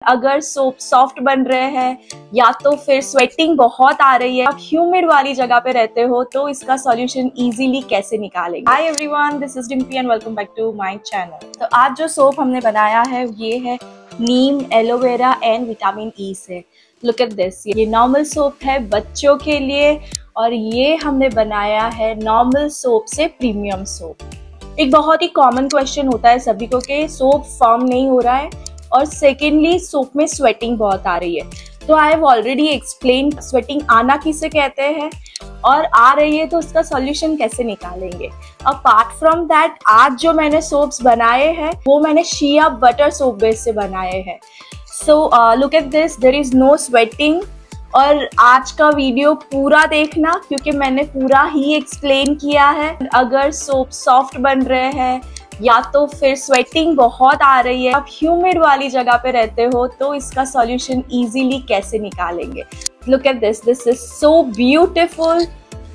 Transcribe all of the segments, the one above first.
अगर soap soft बन रहे हैं या तो फिर स्वेटिंग बहुत आ रही है, आप ह्यूमिड वाली जगह पे रहते हो, तो इसका सॉल्यूशन इजीली कैसे निकालेंगे। Hi everyone, this is Dimpy and welcome back to my channel. तो आज जो सोप हमने बनाया है ये है neem, aloe vera and vitamin E से। लुक एट दिस, ये नॉर्मल सोप है बच्चों के लिए और ये हमने बनाया है नॉर्मल सोप से प्रीमियम सोप। एक बहुत ही कॉमन क्वेश्चन होता है सभी को कि सोप फॉर्म नहीं हो रहा है और सेकेंडली सोप में स्वेटिंग बहुत आ रही है। तो I have already explain sweating आना किसे कहते हैं और आ रही है तो उसका सॉल्यूशन कैसे निकालेंगे। अपार्ट फ्रॉम दैट, आज जो मैंने सोप्स बनाए हैं वो मैंने शिया बटर सोप बेस से बनाए हैं। So look at this, there is no sweating. और आज का वीडियो पूरा देखना क्योंकि मैंने पूरा ही एक्सप्लेन किया है। अगर सोप सॉफ्ट बन रहे हैं या तो फिर स्वेटिंग बहुत आ रही है, आप ह्यूमिड वाली जगह पे रहते हो, तो इसका सॉल्यूशन इजीली कैसे निकालेंगे। Look at this, this is so beautiful.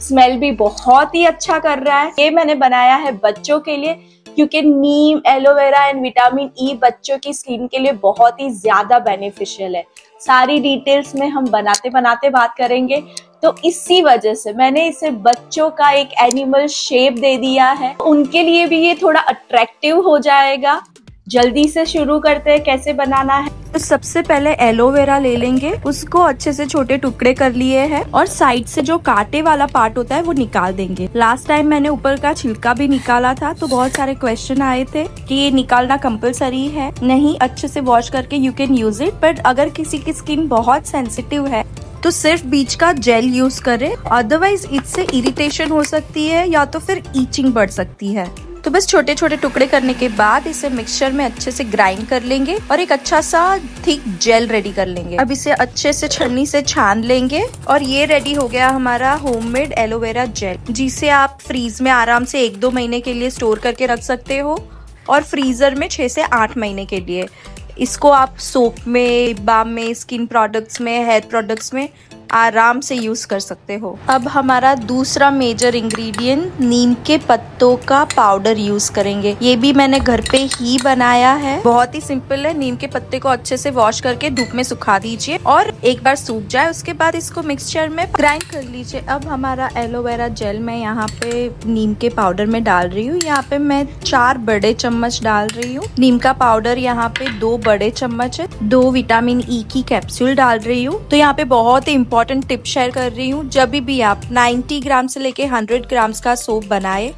Smell भी बहुत ही अच्छा कर रहा है। ये मैंने बनाया है बच्चों के लिए क्योंकि नीम, एलोवेरा एंड विटामिन ई बच्चों की स्किन के लिए बहुत ही ज्यादा बेनिफिशियल है। सारी डिटेल्स में हम बनाते बनाते बात करेंगे, तो इसी वजह से मैंने इसे बच्चों का एक एनिमल शेप दे दिया है। उनके लिए भी ये थोड़ा अट्रैक्टिव हो जाएगा। जल्दी से शुरू करते हैं कैसे बनाना है। तो सबसे पहले एलोवेरा ले लेंगे, उसको अच्छे से छोटे टुकड़े कर लिए हैं और साइड से जो कांटे वाला पार्ट होता है वो निकाल देंगे। लास्ट टाइम मैंने ऊपर का छिलका भी निकाला था तो बहुत सारे क्वेश्चन आए थे कि ये निकालना कंपलसरी है। नहीं, अच्छे से वॉश करके you can use it, but अगर किसी की स्किन बहुत सेंसिटिव है तो सिर्फ बीच का जेल यूज करें, अदरवाइज इससे इरिटेशन हो सकती है या तो फिर ईचिंग बढ़ सकती है। तो बस छोटे छोटे टुकड़े करने के बाद इसे मिक्सचर में अच्छे से ग्राइंड कर लेंगे और एक अच्छा सा थिक जेल रेडी कर लेंगे। अब इसे अच्छे से छन्नी से छान लेंगे और ये रेडी हो गया हमारा होममेड एलोवेरा जेल, जिसे आप फ्रीज में आराम से 1-2 महीने के लिए स्टोर करके रख सकते हो और फ्रीजर में 6 से 8 महीने के लिए। इसको आप सोप में, लिप बाम में, स्किन प्रोडक्ट्स में, हेयर प्रोडक्ट्स में आराम से यूज कर सकते हो। अब हमारा दूसरा मेजर इंग्रेडिएंट नीम के पत्तों का पाउडर यूज करेंगे। ये भी मैंने घर पे ही बनाया है, बहुत ही सिंपल है। नीम के पत्ते को अच्छे से वॉश करके धूप में सुखा दीजिए और एक बार सूख जाए उसके बाद इसको मिक्सचर में ग्राइंड कर लीजिए। अब हमारा एलोवेरा जेल मैं यहाँ पे नीम के पाउडर में डाल रही हूँ। यहाँ पे मैं 4 बड़े चम्मच डाल रही हूँ नीम का पाउडर। यहाँ पे 2 बड़े चम्मच है। 2 विटामिन ई की कैप्सूल डाल रही हूँ। तो यहाँ पे बहुत ही इम्पोर्टेंट टिप शेयर कर रही हूँ, जब भी आप 90 ग्राम से लेके 100 ग्राम का सोप बनाए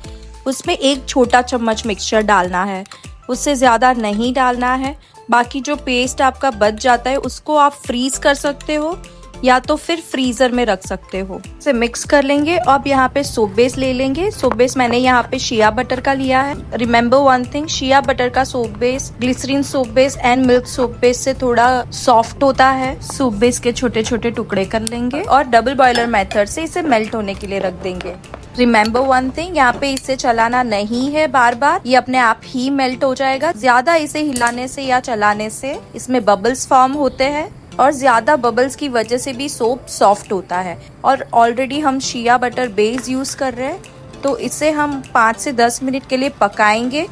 उसमें 1 छोटा चम्मच मिक्सचर डालना है, उससे ज्यादा नहीं डालना है। बाकी जो पेस्ट आपका बच जाता है उसको आप फ्रीज कर सकते हो या तो फिर फ्रीजर में रख सकते हो। इसे मिक्स कर लेंगे। अब यहाँ पे सोप बेस ले लेंगे। सोप बेस मैंने यहाँ पे शिया बटर का लिया है। Remember one thing, shea butter का soap base glycerine soap base and milk soap base से थोड़ा सॉफ्ट होता है। सोप बेस के छोटे छोटे टुकड़े कर लेंगे और डबल बॉयलर मेथड से इसे मेल्ट होने के लिए रख देंगे। रिमेम्बर वन थिंग, यहाँ पे इसे चलाना नहीं है बार बार, ये अपने आप ही मेल्ट हो जाएगा। ज्यादा इसे हिलाने से या चलाने से इसमें बबल्स फॉर्म होते हैं और ज्यादा बबल्स की वजह से भी सोप सॉफ्ट होता है। और ऑलरेडी हम शिया बटर बेस यूज कर रहे हैं तो इसे हम 5 से 10 मिनट के लिए पकाएंगे।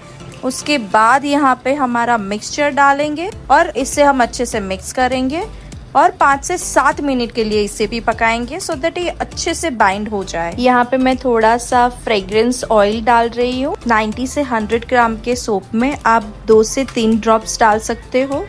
उसके बाद यहाँ पे हमारा मिक्सचर डालेंगे और इसे हम अच्छे से मिक्स करेंगे और 5 से 7 मिनट के लिए इसे भी पकाएंगे सो दैट ये अच्छे से बाइंड हो जाए। यहाँ पे मैं थोड़ा सा फ्रेग्रेंस ऑयल डाल रही हूँ। 90 से 100 ग्राम के सोप में आप 2 से 3 ड्रॉप्स डाल सकते हो।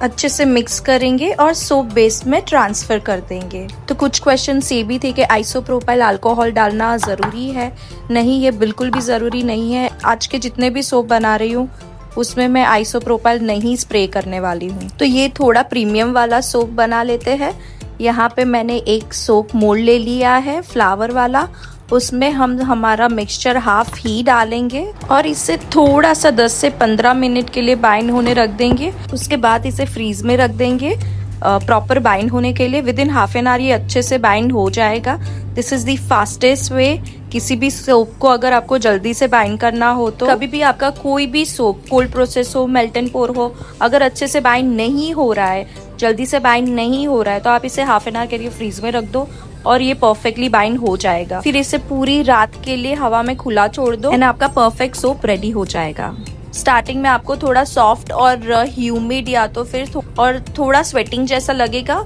अच्छे से मिक्स करेंगे और सोप बेस में ट्रांसफर कर देंगे। तो कुछ क्वेश्चन ये भी थे कि आइसोप्रोपाइल अल्कोहल डालना जरूरी है। नहीं, ये बिल्कुल भी जरूरी नहीं है। आज के जितने भी सोप बना रही हूँ उसमें मैं आइसोप्रोपाइल नहीं स्प्रे करने वाली हूँ। तो ये थोड़ा प्रीमियम वाला सोप बना लेते हैं। यहाँ पे मैंने एक सोप मोल्ड ले लिया है फ्लावर वाला, उसमें हम हमारा मिक्सचर हाफ ही डालेंगे और इसे थोड़ा सा 10 से 15 मिनट के लिए बाइंड होने रख देंगे। उसके बाद इसे फ्रीज में रख देंगे प्रॉपर बाइंड होने के लिए। With in half an hour ये अच्छे से बाइंड हो जाएगा। This is the fastest way. किसी भी सोप को अगर आपको जल्दी से बाइंड करना हो तो कभी भी आपका कोई भी सोप कोल्ड प्रोसेस हो, मेल्ट एंड पोर हो, अगर अच्छे से बाइंड नहीं हो रहा है, जल्दी से बाइंड नहीं हो रहा है, तो आप इसे हाफ एन आवर के लिए फ्रीज में रख दो और ये परफेक्टली बाइंड हो जाएगा। फिर इसे पूरी रात के लिए हवा में खुला छोड़ दो एंड आपका परफेक्ट सोप रेडी हो जाएगा। स्टार्टिंग में आपको थोड़ा सॉफ्ट और ह्यूमिड या तो फिर और थोड़ा स्वेटिंग जैसा लगेगा,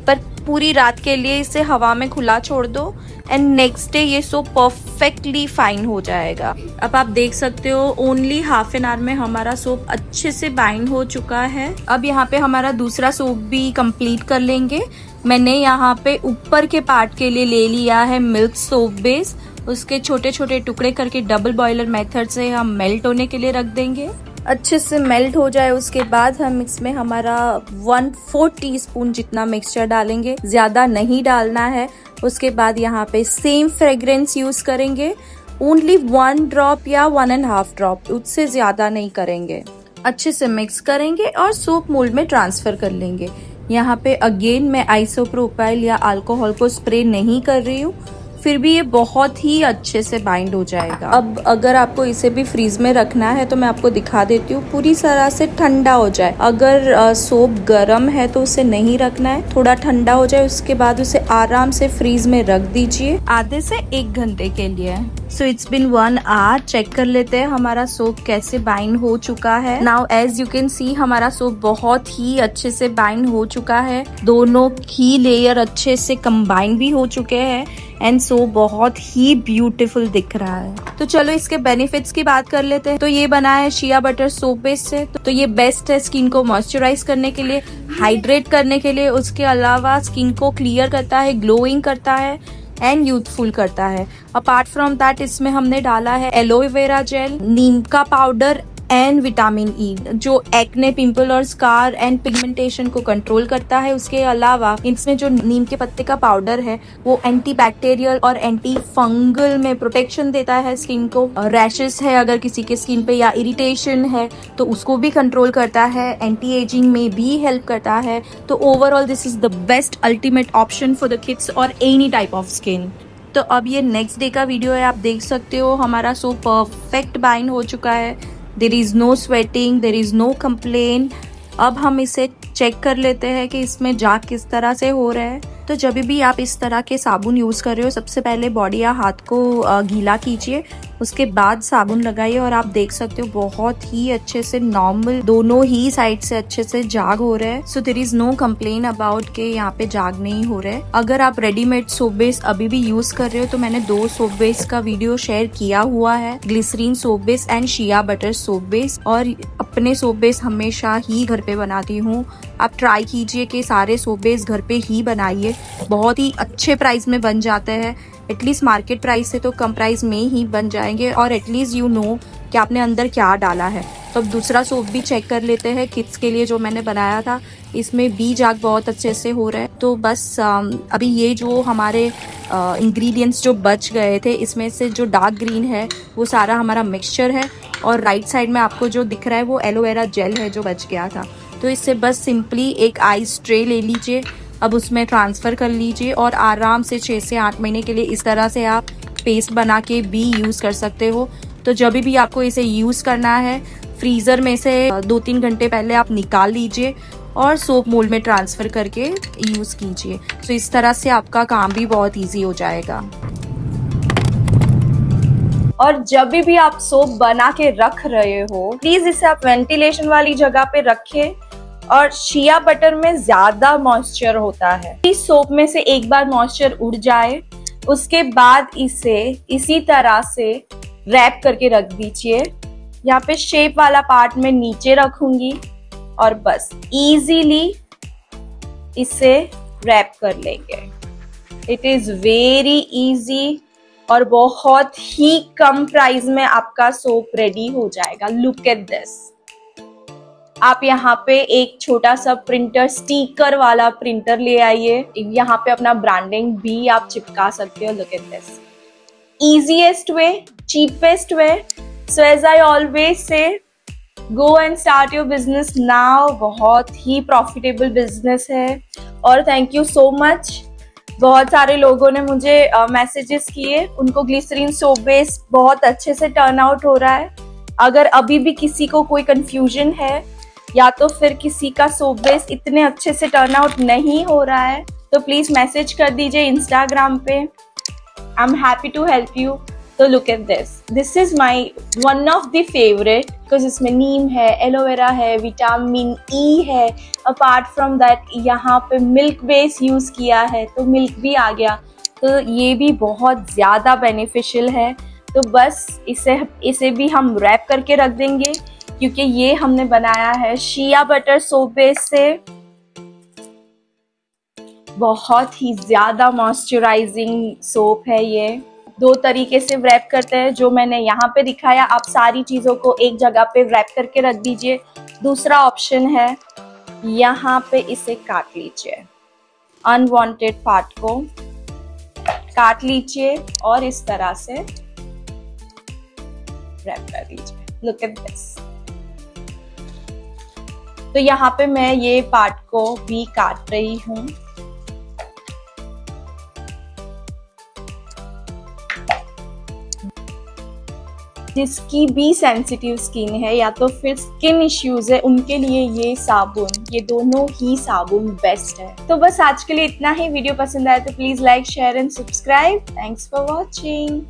पर पूरी रात के लिए इसे हवा में खुला छोड़ दो एंड नेक्स्ट डे ये सोप परफेक्टली फाइन हो जाएगा। अब आप देख सकते हो ओनली हाफ एन आवर में हमारा सोप अच्छे से बाइंड हो चुका है। अब यहाँ पे हमारा दूसरा सोप भी कंप्लीट कर लेंगे। मैंने यहाँ पे ऊपर के पार्ट के लिए ले लिया है मिल्क सोप बेस। उसके छोटे छोटे टुकड़े करके डबल बॉयलर मेथड से हम मेल्ट होने के लिए रख देंगे। अच्छे से मेल्ट हो जाए उसके बाद हम इसमें हमारा 1/4 टीस्पून जितना मिक्सचर डालेंगे, ज्यादा नहीं डालना है। उसके बाद यहाँ पे सेम फ्रेग्रेंस यूज करेंगे, ओनली 1 ड्रॉप या 1.5 ड्रॉप, उससे ज्यादा नहीं करेंगे। अच्छे से मिक्स करेंगे और सोप मोल्ड में ट्रांसफर कर लेंगे। यहाँ पे अगेन मैं आइसोप्रोपाइल या अल्कोहल को स्प्रे नहीं कर रही हूँ, फिर भी ये बहुत ही अच्छे से बाइंड हो जाएगा। अब अगर आपको इसे भी फ्रीज में रखना है तो मैं आपको दिखा देती हूँ, पूरी तरह से ठंडा हो जाए। अगर सोप गर्म है तो उसे नहीं रखना है, थोड़ा ठंडा हो जाए उसके बाद उसे आराम से फ्रीज में रख दीजिए आधे से 1 घंटे के लिए। So it's been 1 hour. Check कर लेते हैं हमारा सोप कैसे बाइंड हो चुका है। Now as you can see हमारा सोप बहुत ही अच्छे से बाइंड हो चुका है। दोनों ही लेयर अच्छे से कंबाइन भी हो चुके हैं एंड सोप बहुत ही ब्यूटीफुल दिख रहा है। तो चलो इसके बेनिफिट्स की बात कर लेते हैं। तो ये बना है शिया बटर सोप बेस से, तो ये बेस्ट है स्किन को मॉइस्चराइज करने के लिए, हाइड्रेट करने के लिए। उसके अलावा स्किन को क्लियर करता है, ग्लोइंग करता है एंड यूथफुल करता है। अपार्ट फ्रॉम दैट इसमें हमने डाला है एलोवेरा जेल, नीम का पाउडर एंड विटामिन ई, जो एक्ने, पिंपल और स्कार एंड पिगमेंटेशन को कंट्रोल करता है। उसके अलावा इसमें जो नीम के पत्ते का पाउडर है वो एंटी बैक्टीरियल और एंटी फंगल में प्रोटेक्शन देता है स्किन को। रैशेस है अगर किसी के स्किन पे या इरिटेशन है तो उसको भी कंट्रोल करता है, एंटी एजिंग में भी हेल्प करता है। तो overall this is the best ultimate option for the kids और एनी टाइप ऑफ स्किन। तो अब ये नेक्स्ट डे का वीडियो है, आप देख सकते हो हमारा सोप परफेक्ट बाइंड हो चुका है। There is no sweating, there is no complaint। अब हम इसे चेक कर लेते हैं कि इसमें जाग किस तरह से हो रहा है। तो जब भी आप इस तरह के साबुन यूज कर रहे हो, सबसे पहले बॉडी या हाथ को गीला कीजिए, उसके बाद साबुन लगाइए और आप देख सकते हो बहुत ही अच्छे से नॉर्मल दोनों ही साइड से अच्छे से जाग हो रहा है। So there is no complain about के यहाँ पे जाग नहीं हो रहा है। अगर आप रेडीमेड सोप बेस अभी भी यूज कर रहे हो तो मैंने 2 सोप बेस का वीडियो शेयर किया हुआ है, glycerine soap base and shea butter soap base. और अपने सोप बेस हमेशा ही घर पे बनाती हूँ। आप ट्राई कीजिए कि सारे सोप बेस घर पे ही बनाइए, बहुत ही अच्छे प्राइस में बन जाते हैं। एटलीस्ट मार्केट प्राइस से तो कम प्राइस में ही बन जाएंगे और एटलीस्ट यू नो कि आपने अंदर क्या डाला है। तो अब दूसरा सोप भी चेक कर लेते हैं किड्स के लिए जो मैंने बनाया था। इसमें भी जाग बहुत अच्छे से हो रहा है। तो बस अभी ये जो हमारे इंग्रेडिएंट्स जो बच गए थे, इसमें से जो डार्क ग्रीन है वो सारा हमारा मिक्सचर है और राइट साइड में आपको जो दिख रहा है वो एलोवेरा जेल है जो बच गया था। तो इससे बस सिंपली एक आइस ट्रे ले लीजिए, अब उसमें ट्रांसफ़र कर लीजिए और आराम से 6 से 8 महीने के लिए इस तरह से आप पेस्ट बना के भी यूज़ कर सकते हो। तो जब भी आपको इसे यूज़ करना है, फ्रीज़र में से 2-3 घंटे पहले आप निकाल लीजिए और सोप मोल्ड में ट्रांसफ़र करके यूज़ कीजिए। तो इस तरह से आपका काम भी बहुत ईजी हो जाएगा। और जब भी आप सोप बना के रख रहे हो, प्लीज इसे आप वेंटिलेशन वाली जगह पे रखें। और शिया बटर में ज्यादा मॉइस्चर होता है, इस सोप में से एक बार मॉइस्चर उड़ जाए उसके बाद इसे इसी तरह से रैप करके रख दीजिए। यहाँ पे शेप वाला पार्ट में नीचे रखूंगी और बस इजीली इसे रैप कर लेंगे। इट इज वेरी इजी और बहुत ही कम प्राइस में आपका सोप रेडी हो जाएगा। Look at this. आप यहाँ पे एक छोटा सा प्रिंटर, स्टिकर वाला प्रिंटर ले आइए, यहाँ पे अपना ब्रांडिंग भी आप चिपका सकते हो। Look at this, easiest way, cheapest way. So as I always say, go and start your business now। बहुत ही प्रॉफिटेबल बिजनेस है। और थैंक यू सो मच, बहुत सारे लोगों ने मुझे मैसेजेस किए, उनको ग्लिसरीन सोप बेस बहुत अच्छे से टर्न आउट हो रहा है। अगर अभी भी किसी को कोई कंफ्यूजन है या तो फिर किसी का सोप बेस इतने अच्छे से टर्न आउट नहीं हो रहा है तो प्लीज मैसेज कर दीजिए इंस्टाग्राम पे। I am happy to help you. तो look at this is my one of the favourite, because इसमें नीम है, एलोवेरा है, विटामिन ई है, अपार्ट फ्रॉम दैट यहाँ पे मिल्क बेस यूज किया है तो मिल्क भी आ गया, तो ये भी बहुत ज़्यादा बेनिफिशियल है। तो बस इसे भी हम रैप करके रख देंगे, क्योंकि ये हमने बनाया है शिया बटर सोप बेस से। बहुत ही ज़्यादा मॉइस्चराइजिंग सोप है ये। 2 तरीके से रैप करते हैं, जो मैंने यहाँ पे दिखाया। आप सारी चीज़ों को एक जगह पे रैप करके रख दीजिए। दूसरा ऑप्शन है यहाँ पे इसे काट लीजिए, अनवांटेड पार्ट को काट लीजिए और इस तरह से रैप कर लीजिए। Look at this. तो यहाँ पे मैं ये पार्ट को भी काट रही हूँ। जिसकी भी सेंसिटिव स्किन है या तो फिर स्किन इश्यूज है, उनके लिए ये दोनों ही साबुन बेस्ट है। तो बस आज के लिए इतना ही। वीडियो पसंद आए तो please like, share and subscribe. Thanks for watching.